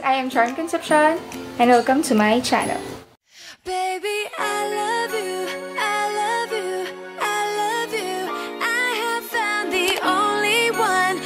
I am Charm Concepcion, and welcome to my channel. Baby, I love you, I love you, I love you. I have found the only one.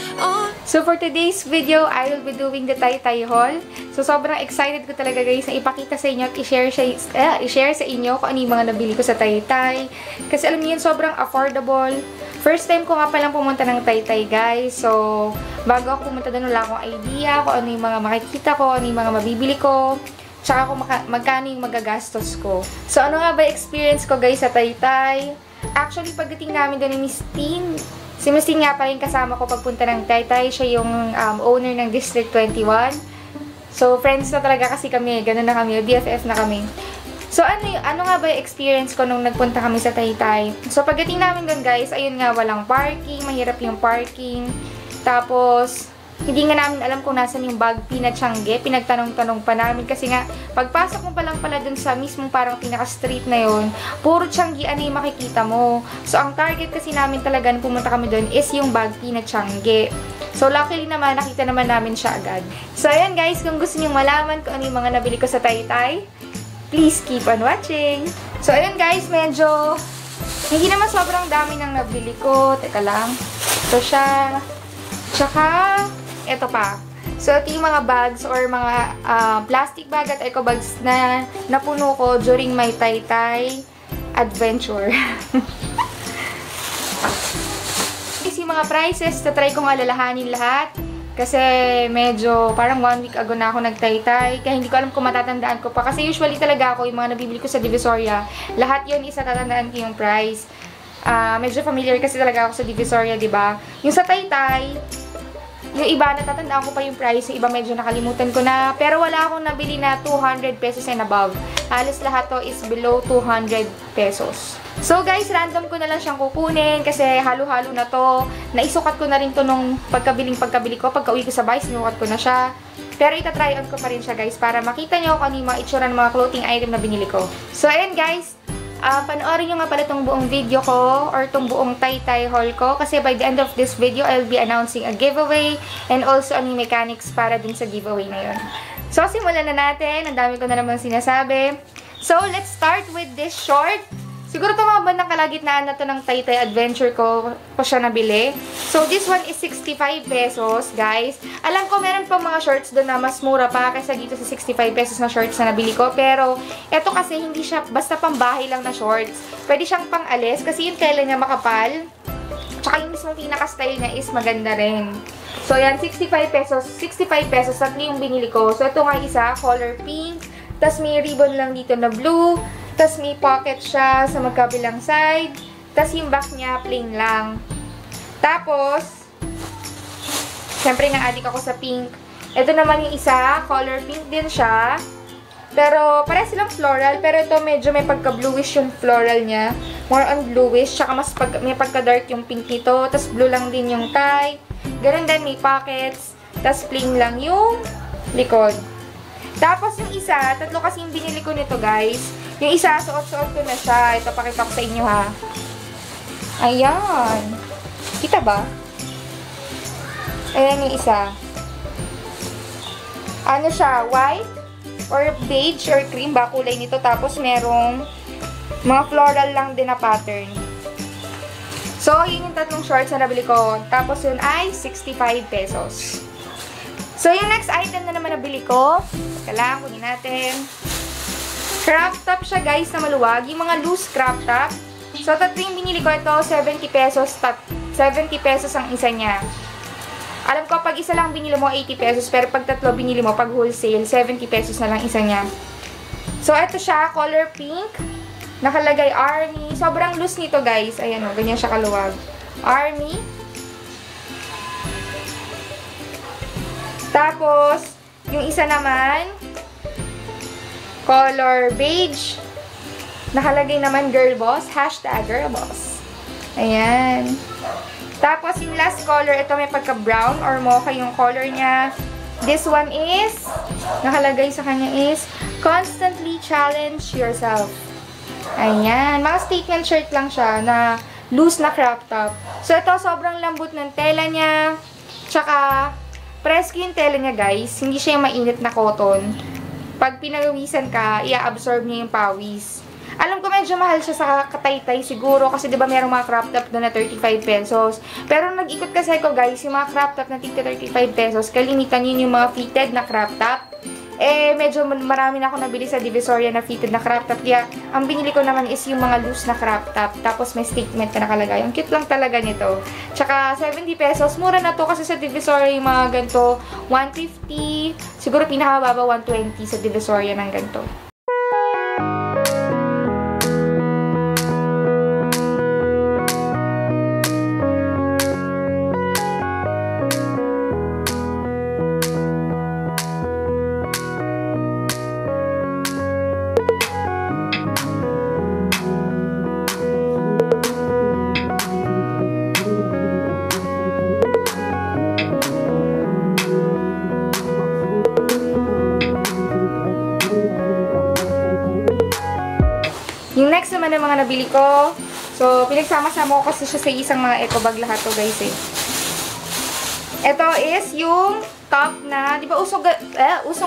So for today's video, I will be doing the Taytay haul. So sobrang excited ko talaga guys na ipakita sa inyo at i-share sa inyo kung ano yung mga nabili ko sa Taytay. Kasi alam niyo yun, sobrang affordable. First time ko nga palang pumunta ng Taytay guys. So bago ako pumunta doon, wala akong idea kung ano yung mga makikita ko, ano yung mga mabibili ko. Tsaka kung magkano yung magagastos ko. So, ano nga ba experience ko guys sa Taytay? Actually, pagdating namin doon ni Miss Teen, si Miss Teen nga pa rin kasama ko pagpunta ng Taytay. Siya yung owner ng District 21. So, friends na talaga kasi kami. Ganun na kami. BFF na kami. So, ano nga ba yung experience ko nung nagpunta kami sa Taytay? So, pagdating namin doon guys, ayun nga, walang parking. Mahirap yung parking. Tapos, hindi nga namin alam kung nasan yung bag pinatsyangge. Pinagtanong-tanong pa namin kasi nga, pagpasok mo pa lang pala dun sa mismong parang pinaka-street na yon, puro tiyanggian na yung makikita mo. So, ang target kasi namin talaga na pumunta kami dun is yung bag pinatsyangge. So, luckily naman, nakita naman namin siya agad. So, ayan guys, kung gusto nyo malaman kung ano yung mga nabili ko sa Taytay, please keep on watching. So, ayan guys, medyo, hindi naman sobrang dami ng nabili ko. Teka lang. Ito siya. Tsaka, ito pa. So, ito yung mga bags or mga plastic bag at eco bags na napuno ko during my Taytay adventure. Kasi yung mga prices, try kong alalahanin lahat. Kasi medyo parang 1 week ago na ako nag-Taytay. Kaya hindi ko alam kung matatandaan ko pa. Kasi usually talaga ako, yung mga nabibili ko sa Divisoria, lahat yun isa tatandaan ko yung price. Medyo familiar kasi talaga ako sa Divisoria, diba? Yung sa Taytay, yung iba, natatandaan ko pa yung price. Yung iba, medyo nakalimutan ko na. Pero wala akong nabili na 200 pesos and above. Halos lahat to is below 200 pesos. So, guys, random ko na lang siyang kukunin. Kasi halo-halo na to. Naisukat ko na rin to nung pagkabili ko. Pagka-uwi ko sa bahay, sinukat ko na siya. Pero ita-try on ko pa rin siya, guys. Para makita nyo kung ano yung mga itsura ng mga clothing item na binili ko. So, ayan, guys. Panoorin nyo nga pala itong buong video ko or itong buong Taytay haul ko kasi by the end of this video, I'll be announcing a giveaway and also any mechanics para din sa giveaway na yun. So, simulan na natin. Ang dami ko na naman sinasabi. So, let's start with this short. Siguro ito mga bandang kalagitnaan na ito ng Taytay adventure ko siya nabili. So, this one is 65 pesos, guys. Alam ko, meron pa mga shorts doon na mas mura pa kaysa dito sa 65 pesos na shorts na nabili ko. Pero, ito kasi hindi siya basta pambahay lang na shorts. Pwede siyang pang-alis kasi yung tela niya makapal. Tsaka yung mismong pinaka-style niya is maganda rin. So, yan, 65 pesos. 65 pesos, tatlo yung binili ko. So, ito nga isa, color pink. Tapos, may ribbon lang dito na blue. Tapos, may pocket siya sa magkabilang side. Tapos, yung back niya, plain lang. Tapos, syempre, na-addict ako sa pink. Ito naman yung isa, color pink din siya. Pero, parehas silang floral. Pero ito, medyo may pagka-bluish yung floral niya. More on bluish. Tsaka, may pagka-dark yung pink nito. Tapos, blue lang din yung tie. Ganun din, may pockets. Tapos, plain lang yung likod. Tapos, yung isa, tatlo kasi yung binili ko nito, guys. Yung isa, suot-suot ko na siya. Ito, pakita ko sa inyo, ha. Ayan. Kita ba? Ayan yung isa. Ano siya? White? Or beige or cream ba kulay nito. Tapos, merong mga floral lang din na pattern. So, yun yung tatlong shorts na nabili ko. Tapos, yun ay 65 pesos. So, yung next item na naman nabili ko. Teka lang, kunin natin. Crop top siya guys na maluwag. Yung mga loose crop top. So, tatlo yung binili ko ito, 70 pesos. 70 pesos ang isa niya. Alam ko, pag isa lang binili mo, 80 pesos. Pero pag tatlo binili mo, pag wholesale, 70 pesos na lang isa niya. So, ito siya, color pink. Nakalagay Army. Sobrang loose nito guys. Ayan o, ganyan siya kaluwag. Army. Tapos, yung isa naman, color beige. Nakalagay naman girl boss. Hashtag girl boss. Ayan. Tapos, yung last color, ito may pagka-brown or mocha yung color niya. This one is, nakalagay sa kanya is, constantly challenge yourself. Ayan. Mga statement shirt lang siya na loose na crop top. So, ito sobrang lambot ng tela niya. Tsaka, presko yung tela niya, guys. Hindi siya yung mainit na cotton. Pag pinawisan ka, i-absorb niya yung pawis. Alam ko medyo mahal siya sa Kataytay siguro kasi 'di ba merong mga crop top doon na 35 pesos. Pero nag-ikot kasi ako, guys, yung mga crop top na tigka 35 pesos, kalimitan yun yung mga fitted na crop top. Medyo marami na ako nabili sa Divisoria na fitted na crop top. Kaya, ang binili ko naman is yung mga loose na crop top. Tapos may statement na nakalagay. Ang cute lang talaga nito. Tsaka, 70 pesos. Mura na to kasi sa Divisoria yung mga ganito. 150. Siguro pinakababa 120 sa Divisoria ng ganito. Yung next naman ng mga nabili ko, so, pinagsama-sama ko kasi siya sa isang mga eco bag lahat to, guys, eh. Ito is yung top na, di ba uso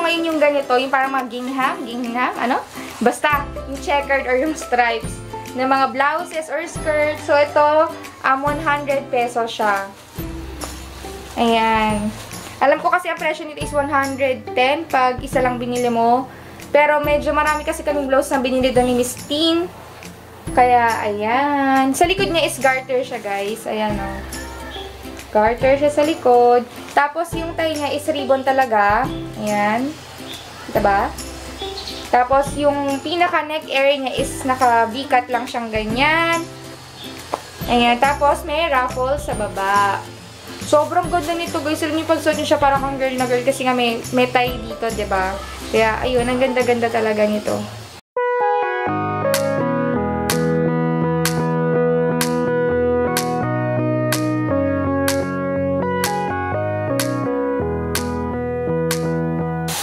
ngayon yung ganito, yung parang mga gingham, ano? Basta, yung checkered or yung stripes na mga blouses or skirts. So, ito, 100 pesos siya. Ayan. Alam ko kasi ang presyo nito is 110 pag isa lang binili mo. Pero medyo marami kasi kaming blouse na binili doon ni Miss Teen. Kaya, ayan. Sa likod niya is garter siya, guys. Ayan, o. Garter siya sa likod. Tapos, yung tie niya is ribbon talaga. Ayan. Kita ba? Tapos, yung pinaka-neck area niya is naka-V-cut lang siyang ganyan. Ayan. Tapos, may ruffle sa baba. Sobrang ganda nito, guys. Alam niyo, pag-suot niyo siya parang kang girl na girl kasi nga may tie dito, diba? Kaya, ayun, ang ganda-ganda talaga nito.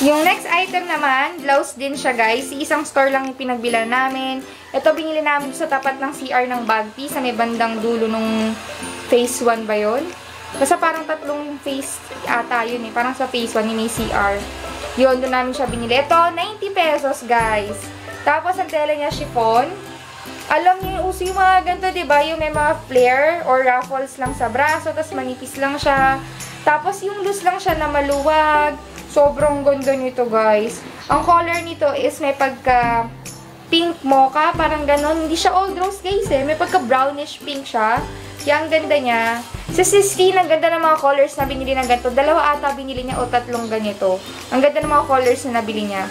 Yung next item naman, blouse din siya, guys. Isang store lang yung pinagbilan namin. Ito, binili namin sa tapat ng CR ng Bagpi, sa may bandang dulo nung phase 1 ba yun? Basta parang tatlong phase ata yun eh. Parang sa phase 1 yung may CR. Yun, doon namin siya binili. Ito, 90 pesos, guys. Tapos, ang tela niya, chiffon. Alam niyo, uso yung mga ganito, diba? Yung may mga flare or ruffles lang sa braso, tapos manipis lang siya. Tapos, yung loose lang siya na maluwag. Sobrang ganda nito, guys. Ang color nito is may pagka pink mocha, parang ganon. Hindi siya all rose, guys, eh. May pagka brownish pink siya. Kaya ang ganda niya. Sa Sistine, ang ganda ng mga colors na binili ng ganito. Dalawa ata binili niya o tatlong ganito. Ang ganda ng mga colors na nabili niya.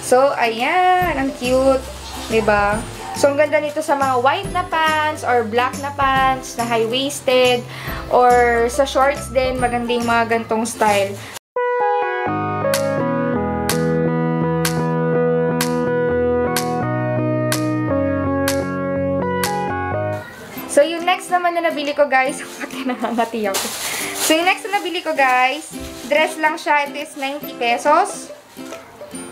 So, ayan. Ang cute. Diba? So, ang ganda nito sa mga white na pants or black na pants na high-waisted or sa shorts din. Maganda yung mga gantong style. So, yung next naman na nabili ko, guys, pati nangangati ako. So, yung next na nabili ko, guys, dress lang siya. It is 90 pesos.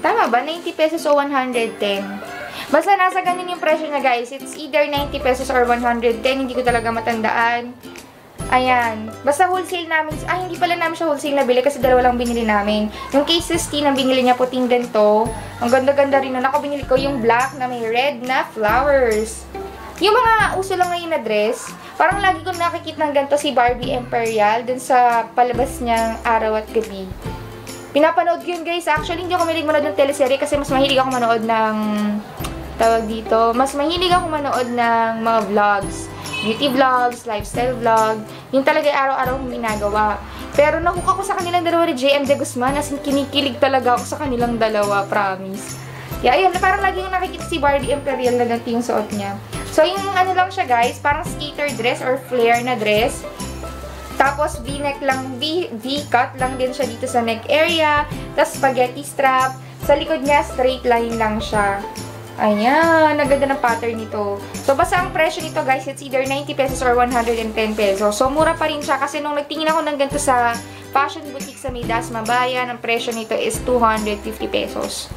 Tama ba? 90 pesos o 110? Basta nasa ganyan yung presyo niya, guys. It's either 90 pesos or 110. Hindi ko talaga matandaan. Ayan. Basta wholesale namin. Hindi pala namin siya wholesale nabili kasi dalawa lang binili namin. Yung kay Sistine, ang binili niya puting ganito. Ang ganda-ganda rin nun. Ako binili ko yung black na may red na flowers. Yung mga uso lang ngayon na dress, parang lagi ko nakikita ng ganito si Barbie Imperial dun sa palabas niyang Araw at Gabi. Pinapanood ko yun, guys. Actually, hindi ako mahilig manood ng teleserye kasi mas mahilig ako manood ng tawag dito. Mas mahilig ako manood ng mga vlogs. Beauty vlogs, lifestyle vlog. Yung talaga araw-araw kong ginagawa. Pero nahook ako sa kanilang dalawa ni JM De Guzman. As in, kinikilig talaga ako sa kanilang dalawa, promise. Yeah, ayun. Parang lagi yung nakikita si Barbie Imperial na ganito yung suot niya. So, yung ano lang siya, guys, parang skater dress or flare na dress. Tapos, V-neck lang, V-cut lang din siya dito sa neck area. Tapos, spaghetti strap. Sa likod niya, straight line lang siya. Ayan, naganda ng pattern nito. So, basta ang presyo nito, guys, it's either 90 pesos or 110 pesos. So, mura pa rin siya kasi nung nagtingin ako ng ganito sa fashion boutique sa may Dasma Bayan, ang presyo nito is 250 pesos.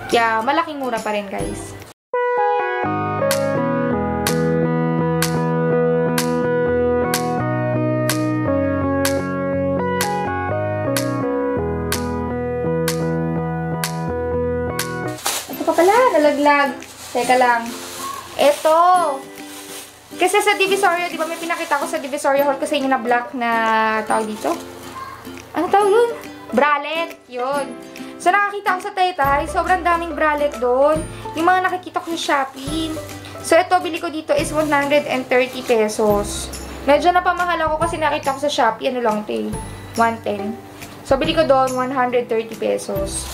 Kaya, malaking mura pa rin, guys. pa pala, nalaglag. Teka lang. Ito. Kasi sa Divisoria, di ba may pinakita ko sa Divisoria Hall ko sa inyo na black na tawag dito? Ano tawag yun? Bralette. Yun. So, nakakita ko sa Taytay. Sobrang daming bralette doon. Yung mga nakikita ko sa Shopee. So, ito, bili ko dito is 130 pesos. Medyo napamahal ako kasi nakita ko sa Shopee. Ano lang ito eh? 110. So, bili ko doon 130 pesos.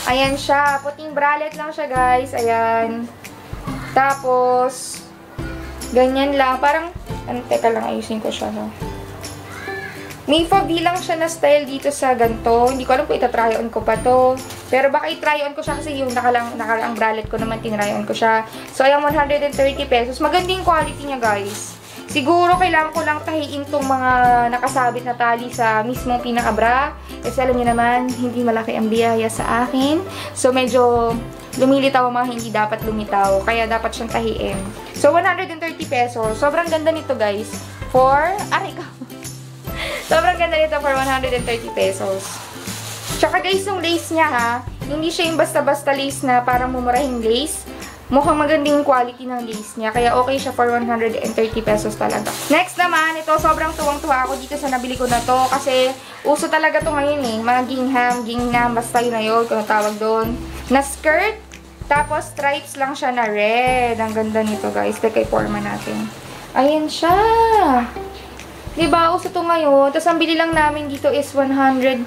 Ayan siya. Puting bralette lang siya, guys. Ayan. Tapos, ganyan lang. Parang, teka lang, ayusin ko siya, no? May pabilang siya na style dito sa ganito. Hindi ko alam kung itatry-on ko pa to. Pero baka i-try-on ko siya kasi yung nakaraang bralette ko naman, tinry-on ko siya. So, ayan, 130 pesos. Maganda yung quality niya, guys. Siguro, kailangan ko lang tahiin tong mga nakasabit na tali sa mismong pinaka-bra. Kasi alam niyo naman, hindi malaki ang biyaya sa akin. So, medyo lumilitaw ang mga hindi dapat lumitaw. Kaya, dapat siyang tahiin. So, 130 pesos. Sobrang ganda nito, guys. Sobrang ganda nito for 130 pesos. Tsaka, guys, yung lace niya, ha. Hindi siya yung basta-basta lace na parang mumurahing lace. Mukhang magandang quality ng lace niya. Kaya okay siya for 130 pesos talaga. Next naman, ito sobrang tuwang-tuwa ako dito sa nabili ko na to. Kasi uso talaga to ngayon eh. Mga gingham, basta yun na yun. Kung tawag doon. Na skirt. Tapos stripes lang siya na red. Ang ganda nito, guys. Teka, i-forma natin. Ayan siya. Diba? Uso to ngayon. Tapos ang bili lang namin dito is 140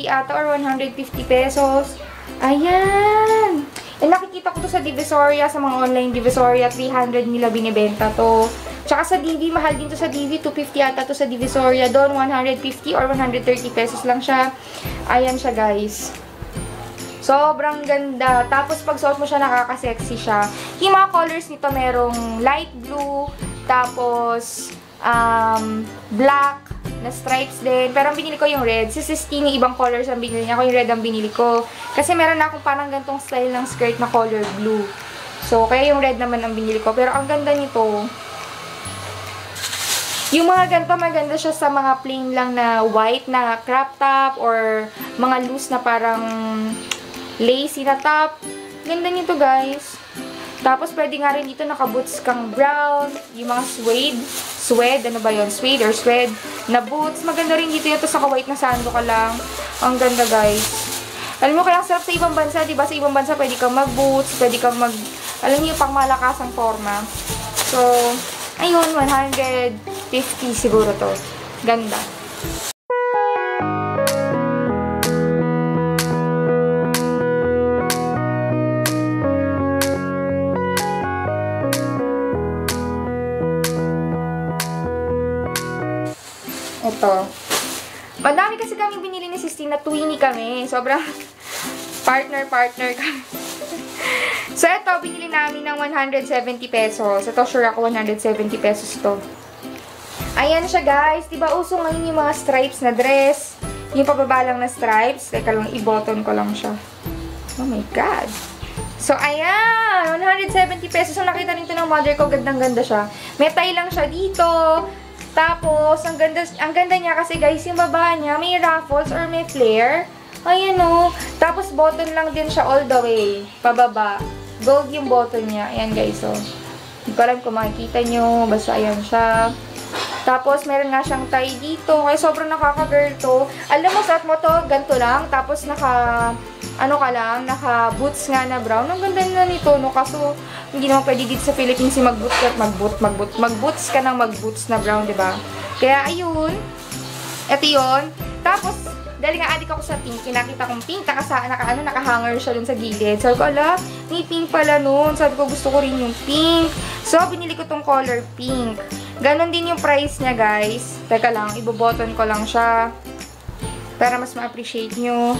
ata or 150 pesos. Ayan. Nakikita ko to sa Divisoria, sa mga online Divisoria, 300 nila binibenta to. Tsaka sa DV, mahal din to sa DV, 250 ata to sa Divisoria. Doon, 150 or 130 pesos lang siya. Ayan siya, guys. Sobrang ganda. Tapos, pag suot mo siya, nakaka-sexy siya. Yung mga colors nito, merong light blue, tapos, black, na stripes din. Pero ang binili ko yung red. Si Sistine, ibang colors ang binili niya. Ako yung red ang binili ko. Kasi meron na akong parang gantong style ng skirt na color blue. So, kaya yung red naman ang binili ko. Pero ang ganda nito. Yung mga ganito, maganda siya sa mga plain lang na white na crop top or mga loose na parang lacy na top. Ganda nito, guys. Tapos, pwede nga rin dito naka-boots kang brown. Yung mga suede, ano ba yun? Suede or suede na boots. Maganda rin dito ito sa ka-white na sando ka lang. Ang ganda, guys. Alam mo, kaya sarap sa ibang bansa, diba? Sa ibang bansa, pwede kang mag-boots, pwede kang alam niyo, pang malakasang forma. So, ayun, 150 siguro to. Ganda. Ito. Madami kasi kami binili ni Sistine na twinny kami. Sobrang partner kami. So, ito, binili namin ng 170 pesos. Ito, sure ako, 170 pesos to. Ayan siya, guys. Diba, uso ngayon yung mga stripes na dress. Yung pababa lang na stripes. Teka lang, i-button ko lang siya. Oh my God. So, ayan. 170 pesos. So, nakita rin ito ng mother ko. Gandang-ganda siya. May tie lang siya dito. Tapos, ang ganda niya kasi, guys, yung baba niya, may ruffles or may flare. Ayan, o. Tapos, button lang din siya all the way. Pababa. Gold yung button niya. Ayan, guys, o. Hindi ko alam kung makikita nyo. Basta, ayan siya. Tapos, meron nga siyang tie dito. Kaya, sobrang nakaka-girl to. Alam mo, suot mo to, ganito lang. Tapos, naka-boots nga na brown. Ang ganda na nito, no? Kaso, hindi naman pwede dito sa Philippines si mag-boots ka ng mag-boots na brown, diba? Kaya, ayun. Ito yun. Tapos, dahil nga adik ako sa pink, kinakita kong pink, nakahanger siya dun sa gilid. Sabi ko, ala, may pink pala nun. Sabi ko, gusto ko rin yung pink. So, binili ko tong color pink. Ganon din yung price niya, guys. Teka lang, iboboton ko lang siya. Para mas ma-appreciate nyo.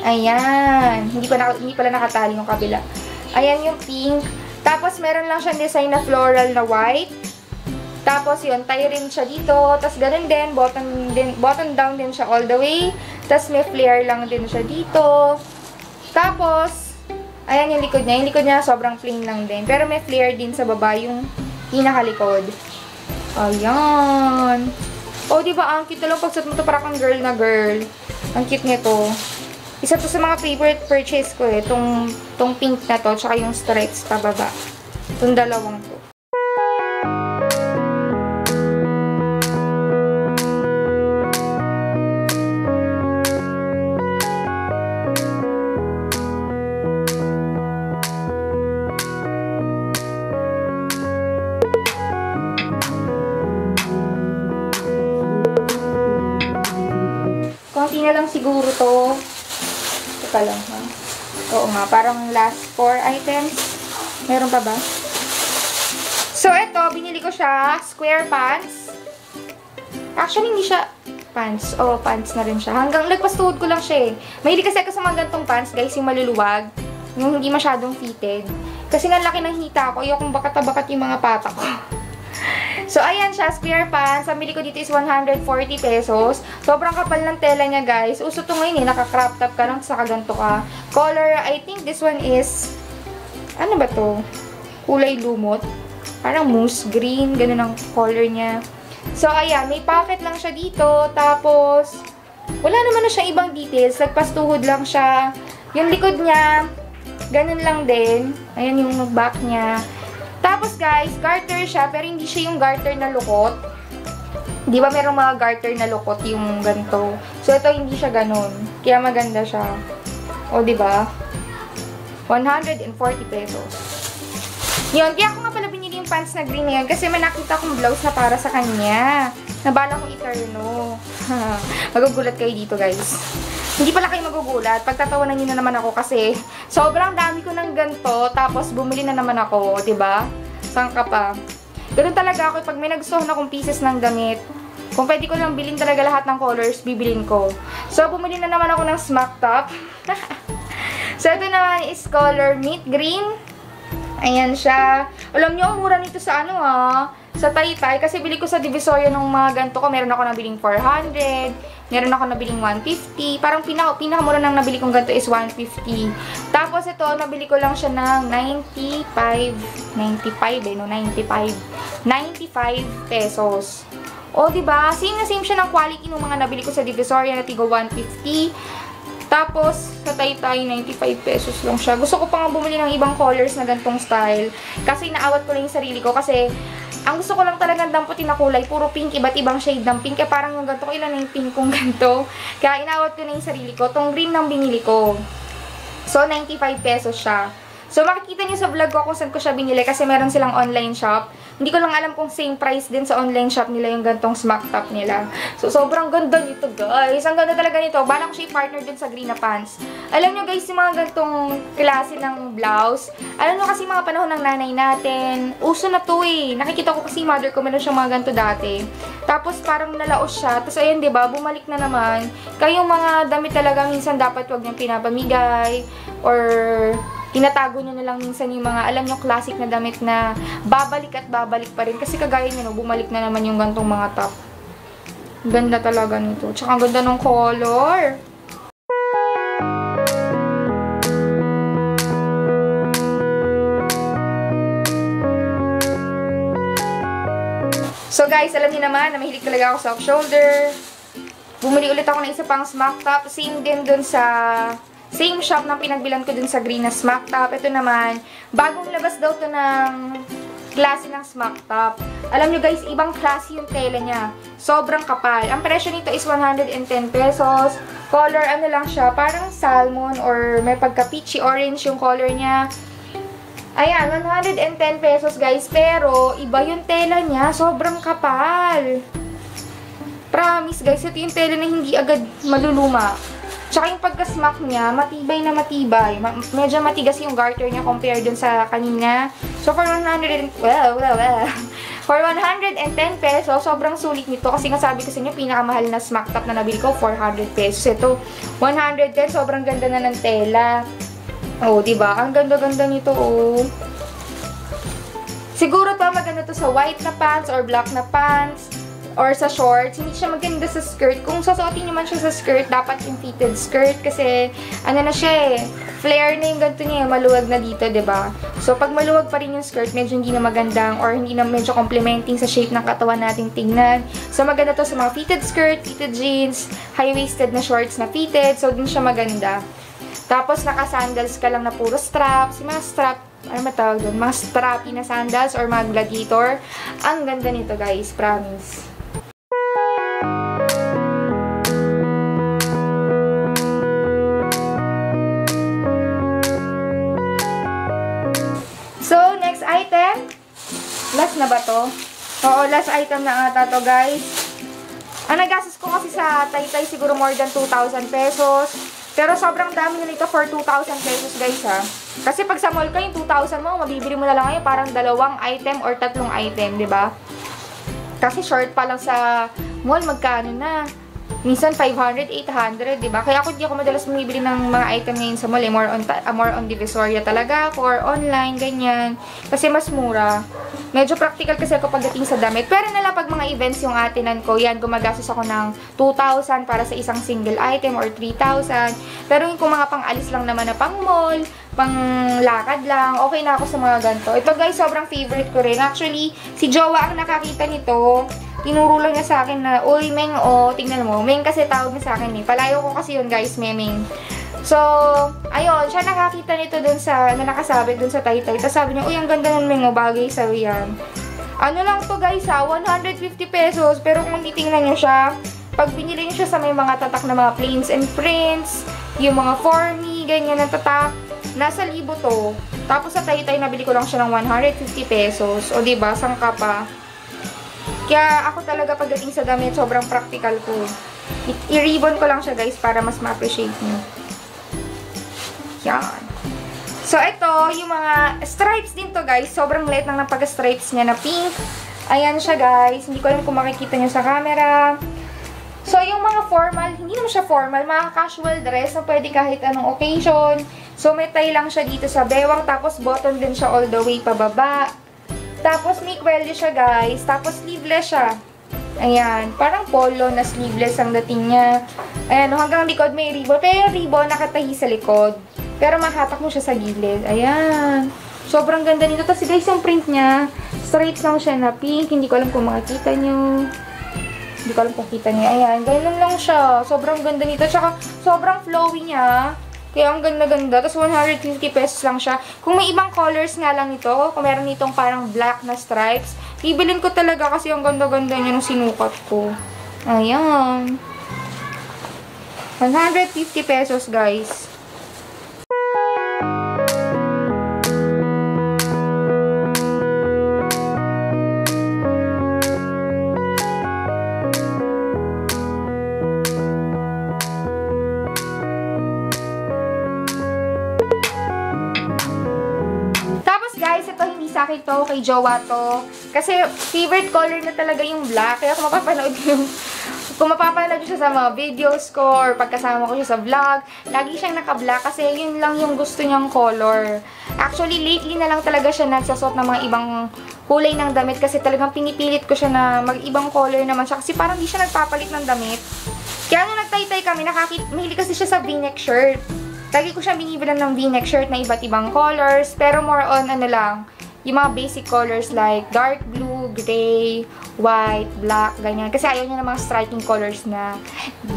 Ayan. Hindi pala nakatali yung kabila. Ayan yung pink. Tapos, meron lang siyang design na floral na white. Tapos, yun, tie rin siya dito. Tapos, ganun din. Button down din siya all the way. Tapos, may flare lang din siya dito. Tapos, ayan yung likod niya. Yung likod niya, sobrang plain lang din. Pero, may flare din sa baba yung pinakalikod. Ayan. O, diba, ang cute lang pagsuot mo to para kang girl na girl. Ang cute nito. Isa to sa mga favorite purchase ko eh. Tong pink na to, tsaka yung stripes pababa. Itong dalawang to. Konti na lang siguro to. Teka lang ha. Oo nga, parang last 4 items. Meron pa ba? So, ito, binili ko siya. Square pants. Actually, hindi siya pants. Oo, pants na rin siya. Hanggang nagpastuhod ko lang siya eh. Mahilig kasi ako sa mga gantong pants, guys, yung maluluwag. Yung hindi masyadong fitted. Kasi nga laki ng hita ko. Ayokong bakat-bakat yung mga pata ko. So, ayan siya, square pants. Ang bili ko dito is 140 pesos. Sobrang kapal ng tela niya, guys. Uso to ngayon eh, naka-crop top ka lang, saka ganito ka. Color, I think this one is, ano ba to? Kulay lumot. Parang moose green, ganun ang color niya. So, ayan, may pocket lang siya dito. Tapos, wala naman na siya ibang details. Nagpastuhod lang siya. Yung likod niya, ganun lang din. Ayan yung back niya. Tapos guys, garter siya, pero hindi siya yung garter na lukot. Di ba merong mga garter na lukot yung ganito? So, ito hindi siya ganun. Kaya maganda siya. O, di ba? 140 pesos. Yun, kaya ako nga pala binili yung pants na green na yan kasi may nakita akong blouse na para sa kanya. Nabala kong iterno. Magugulat kayo dito, guys. Hindi pala kayo magugulat. Pagtatawanan niyo na naman ako kasi sobrang dami ko ng ganito, tapos bumili na naman ako, 'di ba? Saan ka pa? Ganun talaga ako pag may nagustuhan akong pieces ng damit. Kung pwede ko lang bilhin talaga lahat ng colors, bibilin ko. So, bumili na naman ako ng smock top. So, ito naman is color mint green. Ayan siya. Alam niyo, ang mura nito sa ano sa Taytay. Kasi bili ko sa Divisoria nung mga ganito ko. Meron ako nabiling 400. Meron ako nabiling 150. Parang pinakamura nang nabili kong ganito is 150. Tapos ito, nabili ko lang siya ng 95 pesos. O, diba? Same na same siya ng quality ng mga nabili ko sa Divisoria na tigo 150. Tapos, sa Taytay, 95 pesos lang siya. Gusto ko pa nga bumili ng ibang colors na gantong style. Kasi naawat ko lang yung sarili ko. Kasi, ang gusto ko lang talagang damputin na kulay. Puro pink, iba't ibang shade ng pink. Kaya parang yung ganito ko, ilan na yung pink kong ganito. Kaya inaawat ko na yung sarili ko. Itong green ng binili ko. So, 95 pesos siya. So, makikita niyo sa vlog ko kung saan ko siya binili kasi meron silang online shop. Hindi ko lang alam kung same price din sa online shop nila yung gantong smock top nila. So, sobrang ganda nito, guys. Ang ganda talaga nito. Bala ko siya i-partner dun sa green na pants. Alam nyo, guys, yung mga gantong klase ng blouse. Alam nyo kasi mga panahon ng nanay natin. Uso na to eh. Nakikita ko kasi mother ko, meron siyang mga ganito dati. Tapos, parang nalaos siya. Tapos, ayan, diba, bumalik na naman. Kayong mga damit talaga, minsan dapat wag niyang pinapamigay. Or tinatago nyo na lang minsan yung mga, alam nyo, classic na damit na babalik at babalik pa rin. Kasi kagaya nyo, no, bumalik na naman yung gantong mga top. Ganda talaga nito. Tsaka ang ganda ng color. So guys, alam niyo naman na mahilig talaga ako sa off-shoulder. Bumili ulit ako ng isa pang smock top. Same din dun sa same shop ng pinagbilan ko dun sa green na smock top. Ito naman, bagong labas daw to ng klase ng smock top. Alam nyo guys, ibang klase yung tela niya. Sobrang kapal. Ang presyo nito is 110 pesos. Color, ano lang siya, parang salmon or may pagka-peachy orange yung color niya. Ayan, 110 pesos guys. Pero, iba yung tela niya. Sobrang kapal. Promise guys, ito yung tela na hindi agad maluluma. Tsaka yung pagka-smack niya, matibay na matibay. Medyo matigas yung garter niya compare dun sa kanina. So, for 110 pesos, sobrang sulit nito. Kasi nga sabi ko sa inyo, pinakamahal na smack top na nabili ko, 400 pesos. Ito, 110, sobrang ganda na ng tela. Oh, diba? Ang ganda-ganda nito, oh. Siguro to, maganda to sa white na pants or black na pants. Or sa shorts, hindi siya maganda sa skirt. Kung sasuotin nyo man siya sa skirt, dapat yung fitted skirt. Kasi, ano na siya eh, flare na yung ganito niya, maluwag na dito, 'di ba? So, pag maluwag pa rin yung skirt, medyo hindi na magandang or hindi na medyo complementing sa shape ng katawan nating tingnan. So, maganda to sa mga fitted skirt, fitted jeans, high-waisted na shorts na fitted. So, dun siya maganda. Tapos, naka-sandals ka lang na puro straps. Yung mga strap, ano matawag doon? Mga strappy na sandals or mga gladiator. Ang ganda nito, guys. Promise. So, next item. Last na ba to? Oo, last item na ata to, guys. Ang nagastos ko kasi sa Taytay siguro more than 2,000 pesos. Pero sobrang dami na nito for 2,000 pesos, guys, ha. Kasi pag sa mall ka, yung 2,000 mo, mabibili mo na lang ngayon parang 2 item or 3 item, di ba? Kasi short pa lang sa mall, magkano na? Minsan 500, 800, di ba? Kaya hindi ako madalas bumibili ng mga item ngayon sa mall, eh. More on Divisoria talaga, or online, ganyan. Kasi mas mura. Medyo practical kasi ako pagdating sa damit. Pero na lang pag mga events yung atinan ko, yan, gumagastos ako ng 2,000 para sa isang single item or 3,000. Pero yung kung mga pang-alis lang naman na pang mall, pang lakad lang, okay na ako sa mga ganito. Ito, guys, sobrang favorite ko rin. Actually, si Jowa ang nakakita nito. Tinuro lang niya sa akin na, uy, Meng, tingnan mo. Meng kasi tawag niya sa akin, eh. Palayo ko kasi yun, guys, Memeng. So, ayun, siya nakakita nito dun sa, na nakasabit dun sa Taytay. Tapos sabi niya, uy, ang ganda nun, Meng, bagay sa'yo yan. Ano lang to, guys, 150 pesos. Pero kung titingnan niyo siya, pag binili niyo siya sa may mga tatak na mga plains and prints, yung mga formy, ganyan na tatak, nasa 1,000 to. Tapos sa Taytay, nabili ko lang siya ng 150 pesos. O, diba, sangka pa. Kaya ako talaga pagdating sa damit, sobrang practical ko. I-ribbon ko lang siya, guys, para mas ma-appreciate nyo. Yan. So, ito, yung mga stripes din to, guys. Sobrang light lang ng pag-stripes niya na pink. Ayan siya, guys. Hindi ko alam kung makikita nyo sa camera. So, yung mga formal, hindi naman siya formal. Mga casual dress na pwede kahit anong occasion. So, may tie lang siya dito sa bewang. Tapos, button din siya all the way pababa. Tapos, may kwelyo siya, guys. Tapos, sleeveless siya. Ayan. Parang polo na sleeveless ang dating niya. Ayan. Hanggang likod may ribbon. Pero yung ribbon nakatahi sa likod. Pero mahatak mo siya sa gilid. Ayan. Sobrang ganda nito. Tapos, guys, yung print niya, straight lang siya na pink. Hindi ko alam kung makikita nyo. Hindi ko alam kung kita niya. Ayan. Ganun lang siya. Sobrang ganda nito. Tsaka, sobrang flowy niya. Kaya ang ganda-ganda. Tapos 150 pesos lang siya. Kung may ibang colors nga lang ito, kung meron itong parang black na stripes, bibilin ko talaga kasi ang ganda-ganda niya nung sinukat ko. Ayan. 150 pesos, guys. Guys, ito hindi sa akin to, kay Jowa to. Kasi favorite color na talaga yung black. Kaya kung mapapanood siya sa mga videos ko or pagkasama ko siya sa vlog, lagi siyang naka-black kasi yun lang yung gusto niyang color. Actually, lately na lang talaga siya nagsasuot ng mga ibang kulay ng damit kasi talagang pinipilit ko siya na mag-ibang color naman siya kasi parang hindi siya nagpapalit ng damit. Kaya nung nagtaytay kami, mahilig kasi siya sa v-neck shirt. Lagi ko siya binibilan ng v-neck shirt na iba't ibang colors. Pero more on, ano lang, yung mga basic colors like dark blue, gray, white, black, ganyan. Kasi ayaw niya ng mga striking colors na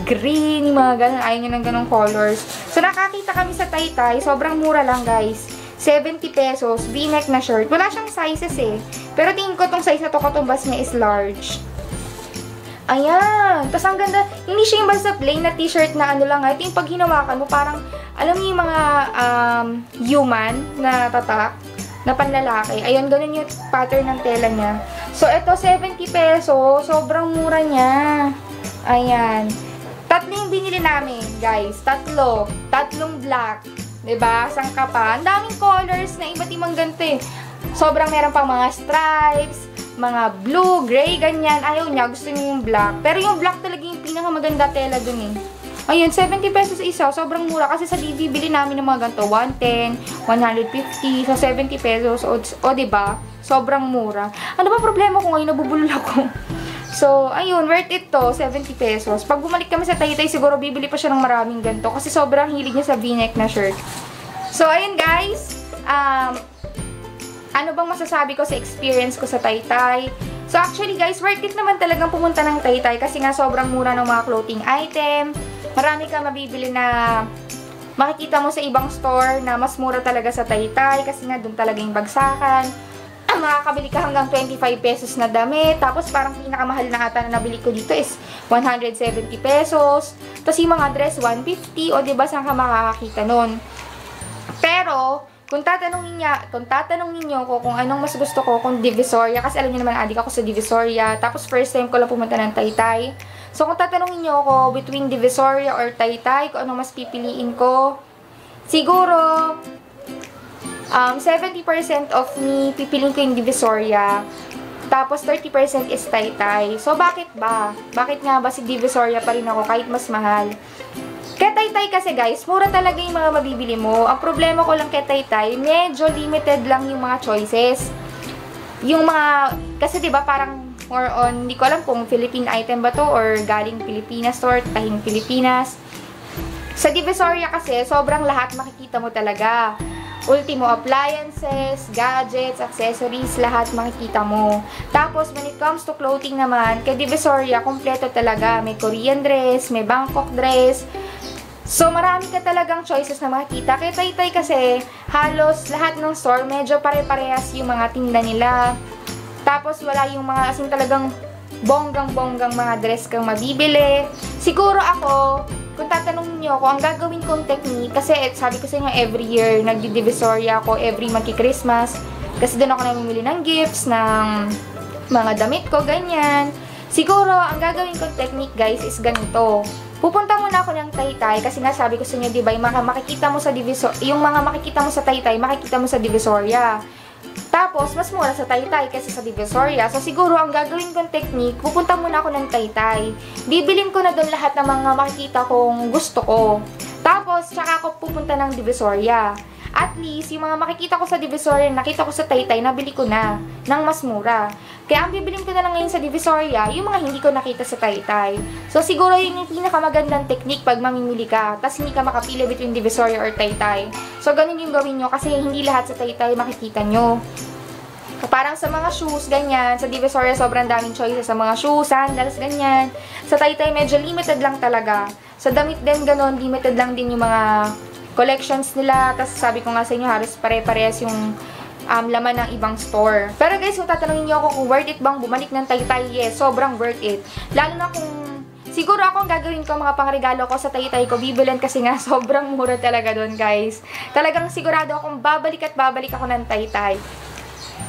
green, mga ganun. Ayaw niya ng ganung colors. So, nakakita kami sa Taytay. Sobrang mura lang, guys. 70 pesos, v-neck na shirt. Wala siyang sizes eh. Pero tingin ko tong size na to, katumbas niya is large. Ayan. Tapos ang ganda. Hindi siya yung basta plain na t-shirt na ano lang. Ito yung pag hinawakan mo, parang, alam niyo yung mga human na tatak na panlalaki. Ayun, ganun yung pattern ng tela niya. So, ito, 70 pesos. Sobrang mura niya. Ayan. Tatlo yung binili namin, guys. Tatlong black. Diba? Sangka pa. Ang daming colors na iba't ibang ganito eh. Sobrang meron pang mga stripes, mga blue, gray, ganyan. Ayaw niya. Gusto niya yung black. Pero yung black talaga yung pinakamaganda tela dun eh. Ayun, 70 pesos isa. Sobrang mura. Kasi sa bibili namin ng mga ganito, 110, 150, so 70 pesos. O diba? Sobrang mura. Ano ba problema ko ngayon? Nabubulol ako. So, ayun, worth it to, 70 pesos. Pag bumalik kami sa Taytay, siguro bibili pa siya ng maraming ganito. Kasi sobrang hilig niya sa v-neck na shirt. So, ayun guys. Ano bang masasabi ko sa experience ko sa Taytay? So, actually guys, worth it naman talagang pumunta ng Taytay kasi nga sobrang mura ng mga clothing item. Marami ka mabibili na makikita mo sa ibang store na mas mura talaga sa Taytay kasi nga doon talaga yung bagsakan. Makakabili ka hanggang 25 pesos na damit. Tapos parang pinakamahal na ata na nabili ko dito is 170 pesos. Tapos yung mga dress 150. O diba saan ka makakakita nun? Pero, kung tatanungin niyo ko kung anong mas gusto ko, kung Divisoria, kasi alam niyo naman adik ako sa Divisoria. Tapos first time ko lang pumunta ng Taytay. So kung tatanungin niyo ako between Divisoria or Taytay, kung anong mas pipiliin ko, siguro 70% of me, pipiliin ko yung Divisoria. Tapos 30% is Taytay. So bakit ba? Bakit nga ba si Divisoria pa rin ako kahit mas mahal? Kaya Taytay kasi guys, mura talaga yung mga mabibili mo. Ang problema ko lang kay Taytay, medyo limited lang yung mga choices. Yung mga, kasi diba parang more on, hindi ko alam kung Philippine item ba to or galing Pilipinas or tahing Pilipinas. Sa Divisoria kasi, sobrang lahat makikita mo talaga. Ultimo appliances, gadgets, accessories, lahat makikita mo. Tapos, when it comes to clothing naman, kay Divisoria, kompleto talaga. May Korean dress, may Bangkok dress. So, marami ka talagang choices na makikita. Kay Taytay kasi, halos lahat ng store, medyo pare-parehas yung mga tinda nila. Tapos, wala yung mga, asin talagang bonggang-bonggang mga dress kang mabibili. Siguro ako, kung tatanungin niyo ako, ang gagawin kong technique, kasi sabi ko sa inyo, every year, nagdi-Divisoria ako, every magki-Christmas. Kasi doon ako namimili ng gifts, ng mga damit ko, ganyan. Siguro, ang gagawin kong technique, guys, is ganito. Pupunta muna ako ng Taytay, kasi nga sabi ko sa inyo, diba, yung mga makikita mo sa Taytay, makikita mo sa Divisoria. Tapos, mas mura sa Taytay kasi sa Divisoria. So, siguro, ang gagawin kong technique, pupunta muna ako ng Taytay. Bibilin ko na doon lahat ng mga makikita kong gusto ko. Tapos, tsaka ako pupunta ng Divisoria. At least, yung mga makikita ko sa Divisoria, nakita ko sa Taytay, nabili ko na ng mas mura. Kaya, ang bibilin ko na lang ngayon sa Divisoria, yung mga hindi ko nakita sa Taytay. So, siguro yun yung pinakamagandang technique pag mamimili ka. Tapos, hindi ka makapili between Divisoria or Taytay. So, ganun yung gawin nyo kasi hindi lahat sa Taytay makikita nyo. Parang sa mga shoes, ganyan. Sa Divisoria, sobrang daming choices sa mga shoes, sandals, ganyan. Sa Taytay, medyo limited lang talaga. Sa damit din, ganun, limited lang din yung mga collections nila. Tapos sabi ko nga sa inyo, halos pare-parehas yung laman ng ibang store. Pero guys, kung tatanungin niyo ako kung worth it bang bumalik ng Taytay, yes, sobrang worth it. Lalo na kung, siguro ako ang gagawin ko, mga pangregalo ko sa Taytay ko, bibilin kasi nga sobrang mura talaga doon, guys. Talagang sigurado akong babalik at babalik ako ng Taytay.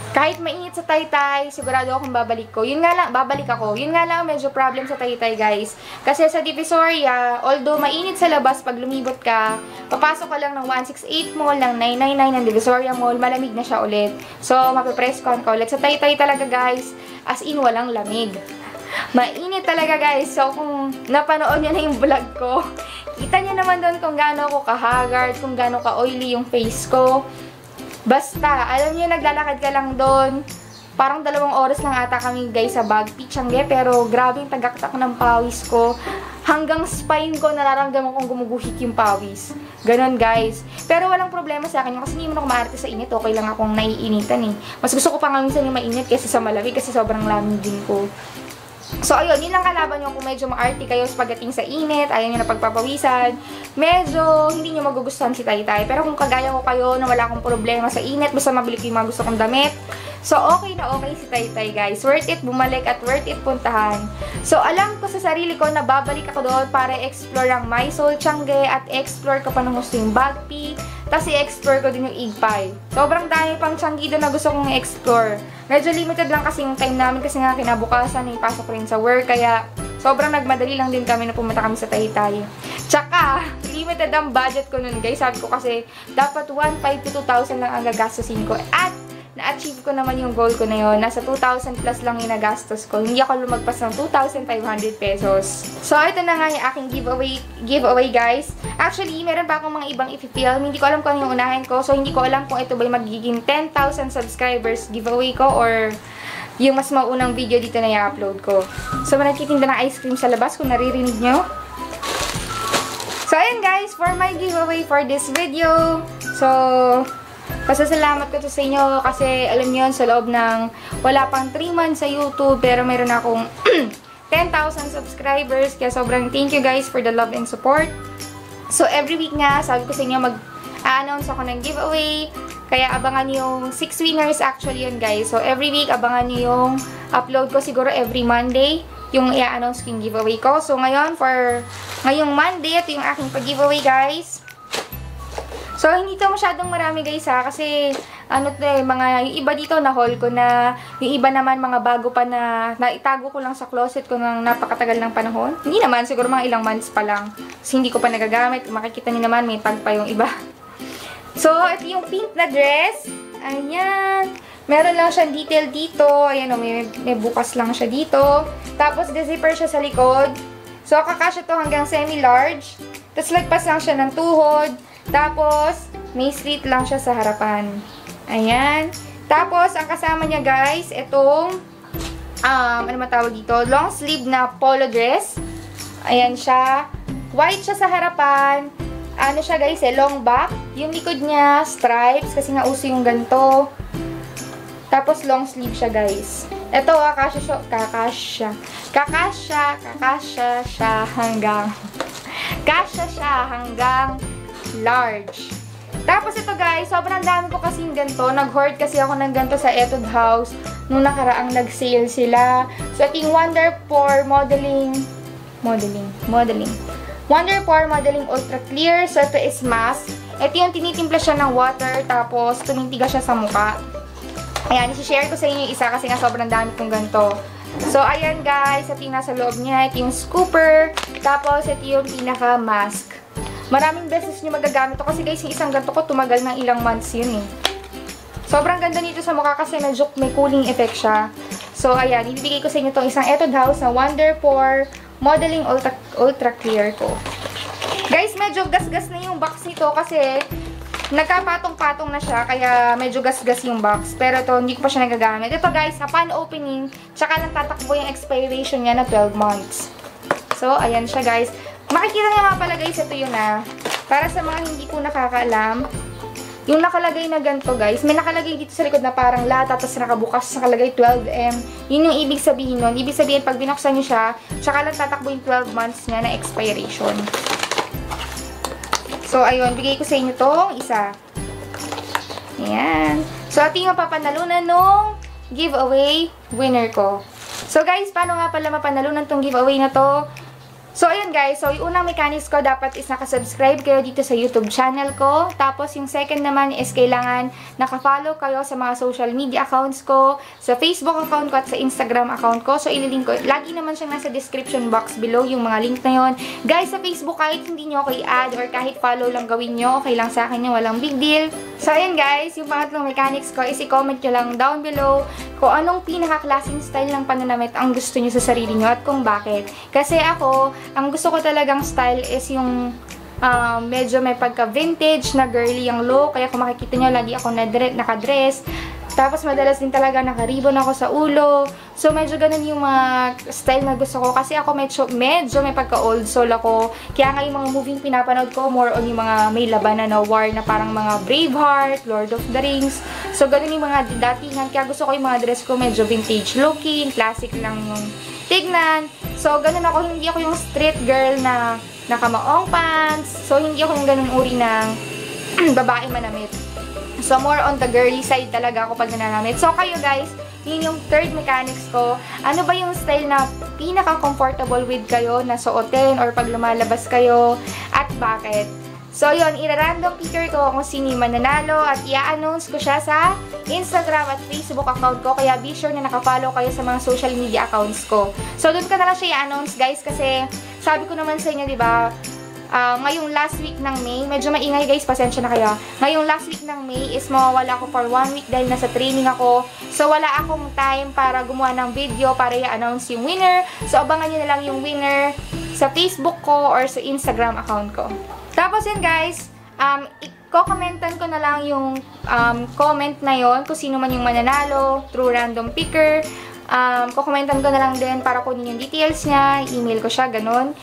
Kahit mainit sa Taytay, sigurado akong babalik ko. Yun nga lang, babalik ako. Yun nga lang, medyo problem sa Taytay, guys. Kasi sa Divisoria, although mainit sa labas pag lumibot ka, papasok ka lang ng 168 Mall, ng 999 ng Divisoria Mall, malamig na siya ulit. So, mapipress-con ka ulit. Sa Taytay talaga, guys, as in, walang lamig. Mainit talaga, guys. So, kung napanood nyo na yung vlog ko, kita nyo naman doon kung gaano ako ka-haggard, kung gaano ka-oily yung face ko. Basta, alam niyo, naglalakad ka lang doon. Parang 2 oras lang ata kami, guys, sa Bagpi-Tiange. Pero, grabe yung tagaktak ng pawis ko. Hanggang spine ko, nararamdaman kong gumuguhit yung pawis. Ganon, guys. Pero, walang problema sa akin. Kasi hindi mo ako maarte sa init. Okay lang akong naiinitan, eh. Mas gusto ko pa nga minsan yung mainit kaysa sa malamig. Kasi sobrang lamig din ko. So, ayun, yun lang kalaban nyo kung medyo maarte kayo sa pagdating sa init, ayaw nyo na pagpapawisan, medyo hindi nyo magugustuhan si Taytay. Pero kung kagaya ko kayo na wala akong problema sa init, basta mabili ko yung mga gusto kong damit, so okay na okay si Taytay, guys. Worth it bumalik at worth it puntahan. So, alam ko sa sarili ko na babalik ako doon para explore ang Mysol, Tiange, at explore ko pa ng gusto yung Bagpi, tapos i-explore ko din yung Igpay. Sobrang dami pang Tiange doon na gusto kong i-explore. Medyo limited lang kasi yung time namin kasi nga kinabukasan, may pasok rin sa work, kaya sobrang nagmadali lang din kami na pumunta kami sa Taytay. Tsaka, limited ang budget ko nun, guys. Sabi ko kasi, dapat 1,500 to 2,000 lang ang gagastusin ko. At, na-achieve ko naman yung goal ko na yun. Nasa 2,000 plus lang yung nagastos ko. Hindi ako lumagpas ng 2,500 pesos. So, ito na nga yung aking giveaway, guys. Actually, meron pa akong mga ibang i-film. Hindi ko alam kung ano yung unahin ko. So, hindi ko alam kung ito ba yung magiging 10,000 subscribers giveaway ko or yung mas maunang video dito na i-upload ko. So, nagtitinda ng ice cream sa labas kung naririnig nyo. So, ayun guys, for my giveaway for this video. So, pasasalamat ko to sa inyo kasi alam niyo sa loob ng wala pang 3 months sa YouTube pero meron akong 10,000 subscribers. Kaya sobrang thank you guys for the love and support. So, every week nga, sabi ko sa inyo, mag-a-announce ako ng giveaway. Kaya abangan yung 6 winners actually yun guys. So, every week, abangan nyo yung upload ko siguro every Monday. Yung i-announce ko yung giveaway ko. So, ngayon, for ngayong Monday, ito yung aking pag-giveaway guys. So, hindi to masyadong marami guys ha. Kasi, yung iba dito na haul ko na, yung iba naman mga bago pa na naitago ko lang sa closet ko ng napakatagal ng panahon. Hindi naman, siguro mga ilang months pa lang. Kasi hindi ko pa nagagamit. Makikita niyo naman, may tag pa yung iba. So, ito yung pink na dress. Ayan. Meron lang siyang detail dito. Ayan o, may bukas lang siya dito. Tapos, de-zipper siya sa likod. So, kakasya to hanggang semi-large. Tapos, lagpas lang siya ng tuhod. Tapos, may slit lang siya sa harapan. Ayan. Tapos, ang kasama niya guys, itong, ano matawag dito? Long sleeve na polo dress. Ayan siya. White siya sa harapan. Ano siya guys long back. Yung likod niya, stripes. Kasi nga uso yung ganito. Tapos, long sleeve siya guys. Ito, kakasya siya hanggang large. Tapos ito guys, sobrang dami ko kasing ganito. Nag-hoard kasi ako ng ganito sa Etude House nung nakaraang nag-sale sila. So, ito yung Wonder4 Modeling Ultra Clear. So, ito is mask. Ito yung tinitimpla siya ng water, tapos tumitiga siya sa mukha. Ayan, isi-share ko sa inyo yung isa kasi nga sobrang dami kong ganito. So, ayan guys, ito yung nasa loob niya. Ito yung scooper, tapos ito yung pinaka-mask. Maraming beses nyo magagamit to kasi guys, yung isang ganito ko tumagal ng ilang months yun eh. Sobrang ganda nito sa mukha kasi medyo may cooling effect siya. So, ayan, ibibigay ko sa inyo itong isang Etude House na Wonder4 Modeling Ultra Clear ko. Guys, medyo gas-gas na yung box nito kasi nagkapatong-patong na siya, kaya medyo gas-gas yung box. Pero ito, hindi ko pa siya nagagamit. Ito guys, upon opening, tsaka lang tatakbo yung expiration niya na 12 months. So, ayan siya guys. Makikita niyo nga pala guys, ito yun para sa mga hindi po nakakaalam, yung nakalagay na ganito guys, may nakalagay dito sa likod na parang lata, tapos nakabukas, nakalagay 12M. Yun yung ibig sabihin nun. Ibig sabihin, pag binuksan niyo siya, tsaka lang tatakbo yung 12 months niya na expiration. So, ayun, bigay ko sa inyo tong isa. Ayan. So, ito yung mapapanalunan nung giveaway winner ko. So, guys, paano nga pala mapanalunan tong giveaway na to? So, ayun guys. So, yung unang mechanics ko dapat is nakasubscribe kayo dito sa YouTube channel ko. Tapos, yung second naman is kailangan nakafollow kayo sa mga social media accounts ko, sa Facebook account ko at sa Instagram account ko. So, ililink ko. Lagi naman siyang nasa description box below yung mga link na yon. Guys, sa Facebook, kahit hindi nyo ako i-add or kahit follow lang gawin nyo, okay lang sa akin yung walang big deal. So, ayun guys. Yung pangatlong mechanics ko is i-comment nyo lang down below kung anong pinaka-klaseng style ng pananamit ang gusto nyo sa sarili nyo at kung bakit. Kasi ako, ang gusto ko talagang style is yung medyo may pagka-vintage na girly yung look. Kaya kung makikita nyo, lagi ako nakadress. Tapos madalas din talaga naka-ribbon ako sa ulo. So medyo ganun yung mga style na gusto ko. Kasi ako medyo may pagka-old soul ako. Kaya nga yung mga movie pinapanood ko, more on yung mga may labanan na war na parang mga Braveheart, Lord of the Rings. So ganun yung mga datingan. Kaya gusto ko yung mga dress ko medyo vintage looking, classic lang yung tignan. So ganun ako, hindi ako yung street girl na nakamaong pants. So hindi ako yung ganun uri ng babae manamit. So, more on the girly side talaga ako pag nananamit. So, kayo guys, yun yung third mechanics ko. Ano ba yung style na pinaka-comfortable with kayo na suotin or pag lumalabas kayo at bakit? So, yun, ira-random picker ko kung sino yung mananalo at i-announce ko siya sa Instagram at Facebook account ko. Kaya be sure na nakafollow kayo sa mga social media accounts ko. So, doon ko na lang siya i-announce guys kasi sabi ko naman sa inyo, diba, ngayong last week ng May, medyo maingay guys, pasensya na kayo. Ngayong last week ng May is mawawala ako for 1 week dahil nasa training ako. So, wala akong time para gumawa ng video para i-announce yung winner. So, abangan nyo na lang yung winner sa Facebook ko or sa Instagram account ko. Tapos yun guys, i-commentan ko na lang yung comment na yon kung sino man yung mananalo through random picker. Kukomentan ko na lang din para kunin yung details niya, email ko siya, ganun.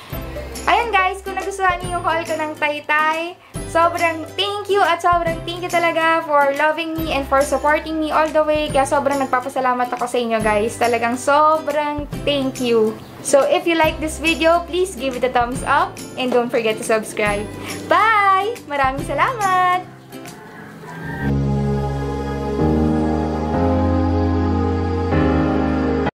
Ayun guys, kung nagustuhan niyo yung haul ko ng Taytay, sobrang thank you at sobrang thank you talaga for loving me and for supporting me all the way. Kaya sobrang nagpapasalamat ako sa inyo guys. Talagang sobrang thank you. So if you like this video, please give it a thumbs up and don't forget to subscribe. Bye! Maraming salamat!